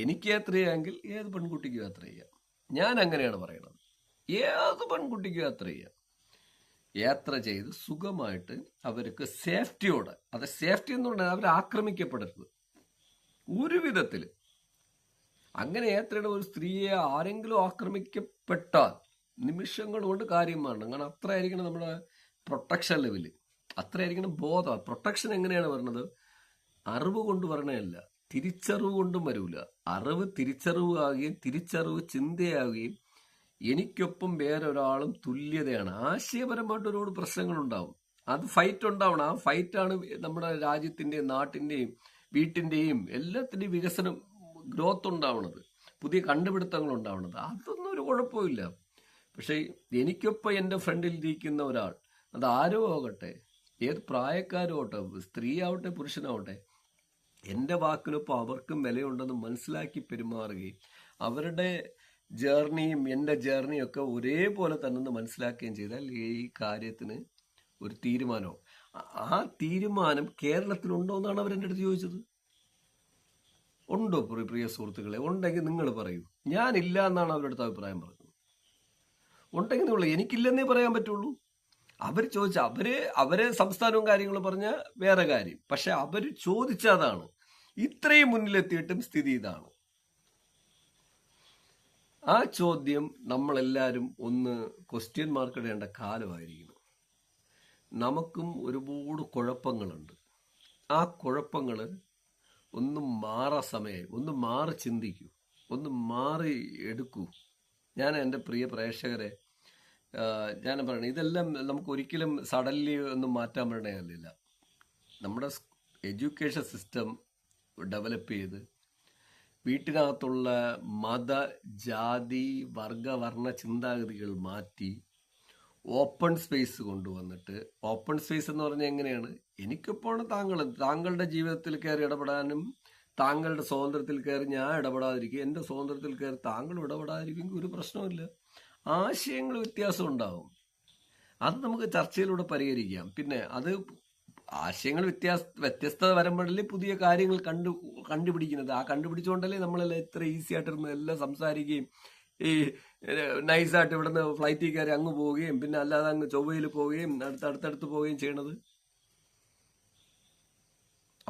എനിക്ക് യാത്ര ചെയ്യാമെങ്കിൽ ഏത് പെൺകുട്ടിക്കും യാത്ര ചെയ്യാം. ഞാൻ അങ്ങനെയാണ് പറയുന്നത്. ഏത് പെൺകുട്ടിക്കും യാത്ര ചെയ്യാം. യാത്ര ചെയ്ത് സുഖമായിട്ട് അവർക്ക് സേഫ്റ്റിയോടെ, അത് സേഫ്റ്റി എന്ന് പറഞ്ഞാൽ അവർ ആക്രമിക്കപ്പെടരുത് ഒരു വിധത്തിൽ. അങ്ങനെ യാത്രയുടെ ഒരു സ്ത്രീയെ ആരെങ്കിലും ആക്രമിക്കപ്പെട്ടാൽ നിമിഷങ്ങൾ കൊണ്ട് കാര്യം മാറണം. കാരണം അത്ര ആയിരിക്കണം നമ്മുടെ പ്രൊട്ടക്ഷൻ ലെവല്, അത്ര ആയിരിക്കണം ബോധം. പ്രൊട്ടക്ഷൻ എങ്ങനെയാണ് പറഞ്ഞത്? അറിവ് കൊണ്ട് പറഞ്ഞതല്ല, തിരിച്ചറിവ് കൊണ്ടും വരൂല. അറിവ് തിരിച്ചറിവ് ആകുകയും തിരിച്ചറിവ് ചിന്തയാകുകയും എനിക്കൊപ്പം വേറൊരാളും തുല്യതയാണ്. ആശയപരമായിട്ട് ഒരുപാട് പ്രശ്നങ്ങൾ ഉണ്ടാവും. അത് ഫൈറ്റ് ഉണ്ടാവണം. ആ ഫൈറ്റാണ് നമ്മുടെ രാജ്യത്തിന്റെയും നാട്ടിന്റെയും വീട്ടിന്റെയും എല്ലാത്തിന്റെയും വികസനം, ഗ്രോത്ത് ഉണ്ടാവണത്, പുതിയ കണ്ടുപിടുത്തങ്ങൾ ഉണ്ടാവണത്. അതൊന്നും ഒരു കുഴപ്പമില്ല. പക്ഷെ എനിക്കൊപ്പം എൻ്റെ ഫ്രണ്ടിൽ ഇരിക്കുന്ന ഒരാൾ, അത് ആരോ ആകട്ടെ, ഏത് പ്രായക്കാരും ആവട്ടെ, സ്ത്രീ ആവട്ടെ പുരുഷനാവട്ടെ, എൻ്റെ വാക്കിനൊപ്പം അവർക്കും വിലയുണ്ടെന്ന് മനസ്സിലാക്കി പെരുമാറുകയും അവരുടെ ജേർണിയും എൻ്റെ ജേർണിയും ഒക്കെ ഒരേപോലെ തന്നെ മനസ്സിലാക്കുകയും ചെയ്താൽ ഈ കാര്യത്തിന് ഒരു തീരുമാനവും. ആ തീരുമാനം കേരളത്തിലുണ്ടോ എന്നാണ് അവരെൻ്റെ അടുത്ത് ചോദിച്ചത്. ഉണ്ടോ പ്രിയ സുഹൃത്തുക്കളെ? ഉണ്ടെങ്കിൽ നിങ്ങൾ പറയൂ. ഞാനില്ല എന്നാണ് അവരുടെ അടുത്ത് അഭിപ്രായം പറഞ്ഞത്. ഉണ്ടെങ്കിൽ നിങ്ങൾ, എനിക്കില്ലെന്നേ പറയാൻ പറ്റുള്ളൂ. അവർ ചോദിച്ച, അവരെ സംസ്ഥാനവും കാര്യങ്ങളും പറഞ്ഞ വേറെ കാര്യം. പക്ഷെ അവര് ചോദിച്ചതാണ്. ഇത്രയും മുന്നിലെത്തിയിട്ടും സ്ഥിതി ഇതാണ്. ആ ചോദ്യം നമ്മളെല്ലാവരും ഒന്ന് ക്വസ്റ്റ്യൻ മാർക്ക് ഇടേണ്ട കാലമായിരിക്കുന്നു. നമുക്കും ഒരുപാട് കുഴപ്പങ്ങളുണ്ട്. ആ കുഴപ്പങ്ങൾ ഒന്ന് മാറാ സമയം, ഒന്ന് മാറി ചിന്തിക്കൂ, ഒന്ന് മാറി എടുക്കൂ. ഞാൻ എൻ്റെ പ്രിയ പ്രേക്ഷകരെ ഞാൻ പറയണേ, ഇതെല്ലാം നമുക്ക് ഒരിക്കലും സഡൻലി ഒന്നും മാറ്റാൻ പറ്റണില്ല. നമ്മുടെ എഡ്യൂക്കേഷൻ സിസ്റ്റം ഡെവലപ്പ് ചെയ്ത് വീട്ടിനകത്തുള്ള മത, ജാതി, വർഗ ചിന്താഗതികൾ മാറ്റി ഓപ്പൺ സ്പേസ് കൊണ്ടുവന്നിട്ട്, ഓപ്പൺ സ്പേസ് എന്ന് പറഞ്ഞാൽ എങ്ങനെയാണ്? എനിക്കിപ്പോൾ താങ്കളുടെ ജീവിതത്തിൽ കയറി ഇടപെടാനും താങ്കളുടെ സ്വാതന്ത്ര്യത്തിൽ കയറി ഞാൻ ഇടപെടാതിരിക്കും, എൻ്റെ സ്വാതന്ത്ര്യത്തിൽ കയറി താങ്കൾ ഇടപെടാതിരിക്കും, ഒരു പ്രശ്നമില്ല. ആശയങ്ങൾ വ്യത്യാസം ഉണ്ടാവും, അത് നമുക്ക് ചർച്ചയിലൂടെ പരിഹരിക്കാം. പിന്നെ അത് ആശയങ്ങൾ വ്യത്യസ്തത വരുമ്പോഴല്ലേ പുതിയ കാര്യങ്ങൾ കണ്ടുപിടിക്കുന്നത്. ആ കണ്ടുപിടിച്ചുകൊണ്ടല്ലേ നമ്മളെല്ലാം ഇത്ര ഈസി ആയിട്ടിരുന്ന് എല്ലാം സംസാരിക്കുകയും ഈ നൈസായിട്ട് ഇവിടുന്ന് ഫ്ലൈറ്റിൽ കയറി അങ്ങ് പോവുകയും പിന്നെ അല്ലാതെ അങ്ങ് ചൊവ്വയിൽ പോവുകയും അടുത്തടുത്ത് പോവുകയും ചെയ്യണത്.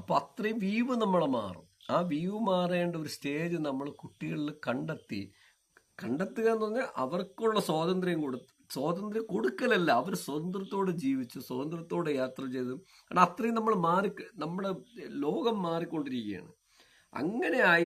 അപ്പൊ അത്രയും വ്യൂ നമ്മളെ മാറും. ആ വ്യൂ മാറേണ്ട ഒരു സ്റ്റേജ് നമ്മൾ കുട്ടികളിൽ കണ്ടെത്തുക എന്ന് പറഞ്ഞാൽ അവർക്കുള്ള സ്വാതന്ത്ര്യം കൊടുക്കലല്ല, അവർ സ്വതന്ത്രത്തോടെ ജീവിച്ച് സ്വതന്ത്രത്തോടെ യാത്ര ചെയ്ത്. കാരണം അത്രയും നമ്മുടെ ലോകം മാറിക്കൊണ്ടിരിക്കുകയാണ്. അങ്ങനെ ആയി